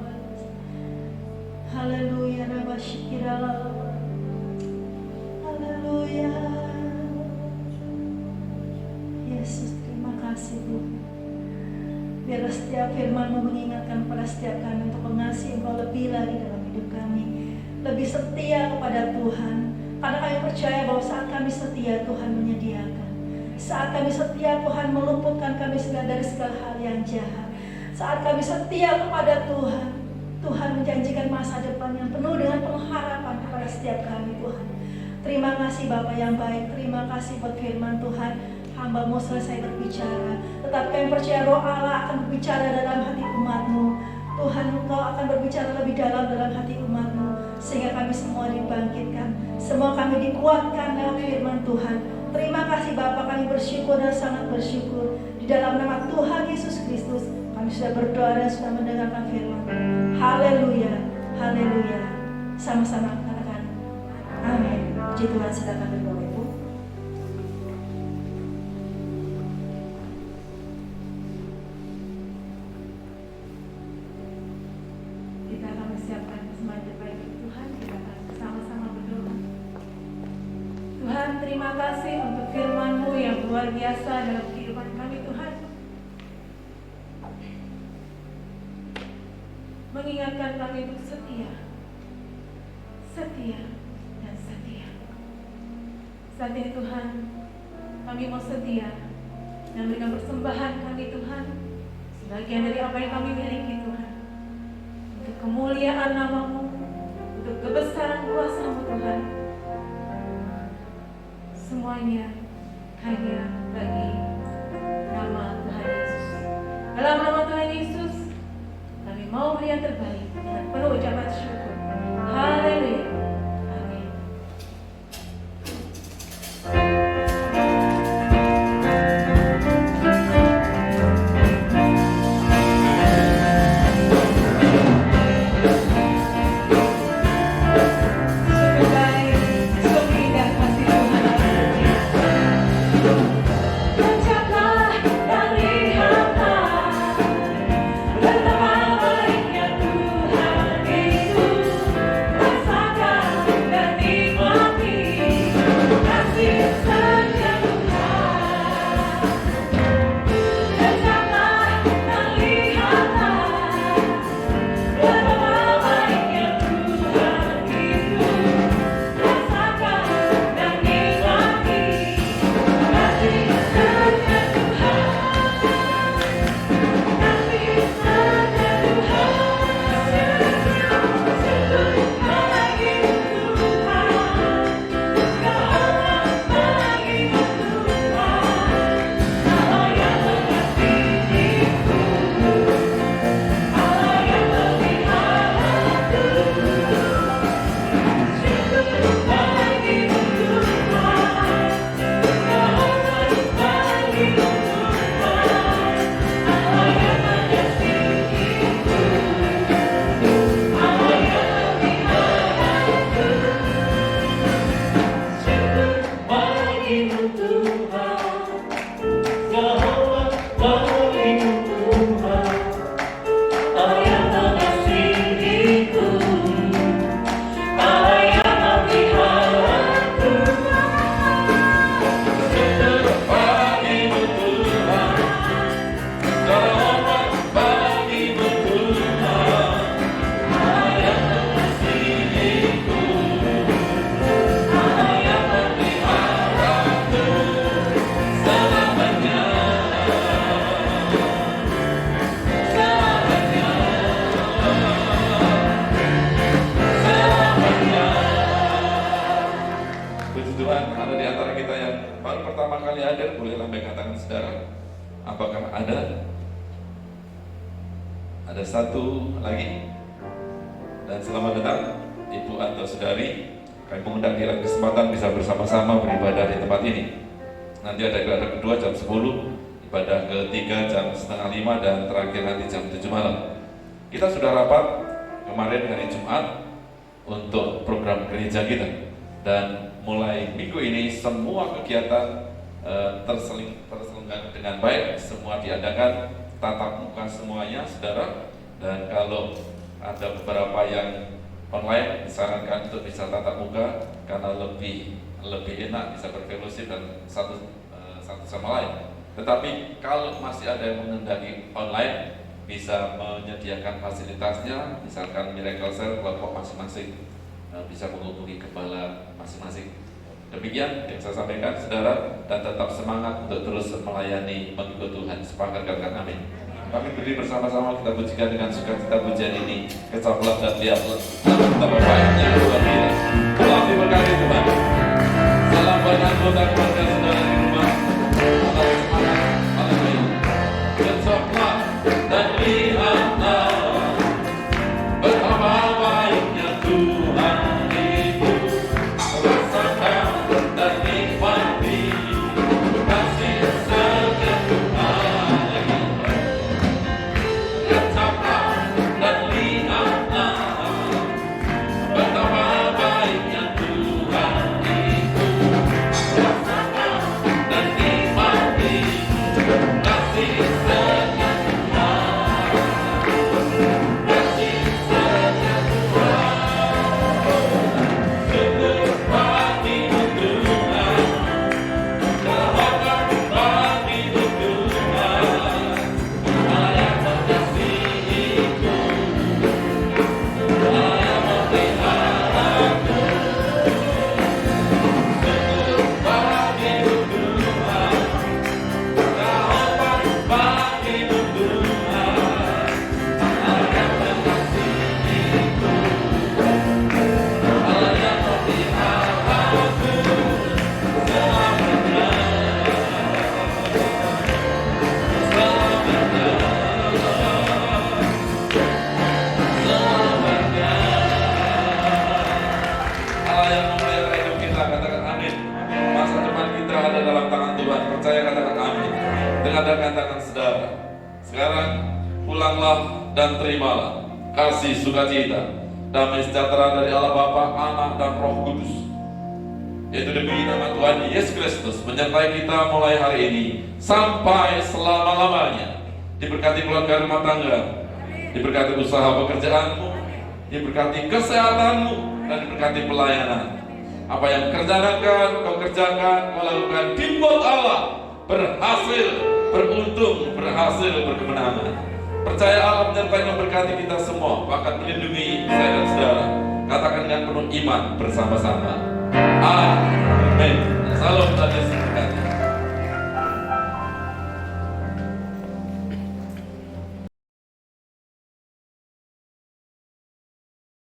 Haleluya. Rabashikira. Haleluya. Yesus, terima kasih Tuhan. Biarlah setiap firman-Mu mengingatkan pada setiap kami untuk mengasihi Engkau lebih lagi dalam hidup kami. Lebih setia kepada Tuhan. Karena kami percaya bahwa saat kami setia, Tuhan menyediakan. Saat kami setia, Tuhan meluputkan kami dari segala hal yang jahat. Saat kami setia kepada Tuhan, Tuhan menjanjikan masa depan yang penuh dengan pengharapan kepada setiap kami Tuhan. Terima kasih Bapa yang baik. Terima kasih buat firman Tuhan. Hamba-Mu selesai berbicara, tetapi kami percaya Roh Allah akan berbicara dalam hati umat-Mu. Tuhan, Engkau akan berbicara lebih dalam hati umat-Mu, sehingga kami semua dibangkitkan, semua kami dikuatkan dalam firman Tuhan. Terima kasih Bapa, kami bersyukur dan sangat bersyukur. Di dalam nama Tuhan Yesus Kristus, kami sudah berdoa dan sudah mendengarkan firman. Haleluya, haleluya. Sama-sama katakan amin. Puji Tuhan, silakan berdoa Ibu. Kita akan bersiapkan persembahan terbaik Tuhan. Kita akan sama-sama berdoa. Tuhan, terima kasih untuk firman-Mu yang luar biasa dalam kehidupan kami Tuhan. Mengingatkan kami untuk setia, setia, dan setia. Saat ini Tuhan, kami mau setia dan memberikan persembahan kami Tuhan, sebagian dari apa yang kami miliki Tuhan, untuk kemuliaan nama-Mu, untuk kebesaran kuasa-Mu Tuhan. Semuanya hanya bagi nama Tuhan Yesus. Dalam nama Tuhan Yesus, kami mau beri yang terbaik dengan penuh ucapan syukur. Haleluya. Amin. saudara? Apakah ada? Ada satu lagi. Dan selamat datang Ibu atau Saudari. Kami mengundang kiranya kesempatan bisa bersama-sama beribadah di tempat ini. Nanti ada ibadah kedua jam 10, ibadah ketiga jam setengah 5, dan terakhir nanti jam 7 malam. Kita sudah rapat kemarin hari Jumat untuk program gereja kita. Dan mulai minggu ini semua kegiatan terselenggara dengan baik. Semua diadakan tatap muka semuanya, saudara. Dan kalau ada beberapa yang online, disarankan untuk bisa tatap muka karena lebih enak, bisa berfellowship dan satu sama lain. Tetapi kalau masih ada yang menghendaki online, bisa menyediakan fasilitasnya, misalkan Miracle Cell kelompok masing-masing bisa menghubungi kepala masing-masing. Demikian yang saya sampaikan, saudara, dan tetap semangat untuk terus melayani mengikut Tuhan. Sepakat katakan amin. Kami berdiri bersama-sama, kita pujikan dengan sukacita pujian ini. Kecaplah dan lihatlah betapa baiknya Tuhan kita. Telah diberkati Tuhan. Salam buat anggota keluarga saudara di rumah. Tetap semangat, haleluya. Kecaplah dan lihatlah betapa baiknya Tuhan itu. Rasakan dan nikmati kasih setia Tuhan. Kecaplah dan lihatlah betapa baiknya Tuhan itu. Rasakan dan nikmati kasih setia Tuhan. Kasih setia Tuhan. Syukur bagimu Tuhan. Kehormatan bagimu Tuhan. Ayah mengasihiku. Ayah memeliharaku. Syukur bagimu Tuhan. Kehormatan bagimu Tuhan. Ayah mengasihiku. Ayah memeliharaku. Selamanya. Selamanya. Allah yang memelihara hidup kita, katakan amin. Masa depan kita ada dalam tangan Tuhan, percaya, katakan amin. Dengarkan tangan saudara. Sekarang pulanglah dan terimalah kasih sukacita, damai sejahtera dari Allah Bapa, Anak, dan Roh Kudus. Yaitu demi nama Tuhan Yesus Kristus menyertai kita mulai hari ini sampai selama-lamanya. Diberkati keluarga rumah tangga, diberkati usaha pekerjaanmu, diberkati kesehatanmu, dan diberkati pelayanan. Apa yang kau kerjakan, kau lakukan di mulut Allah, berhasil, beruntung, berhasil, berkemenangan. Percaya Allah menyertai memberkati kita semua, bahkan melindungi saya dan saudara. Katakan dengan penuh iman bersama-sama. Amin. Salam Tuhan Yesus.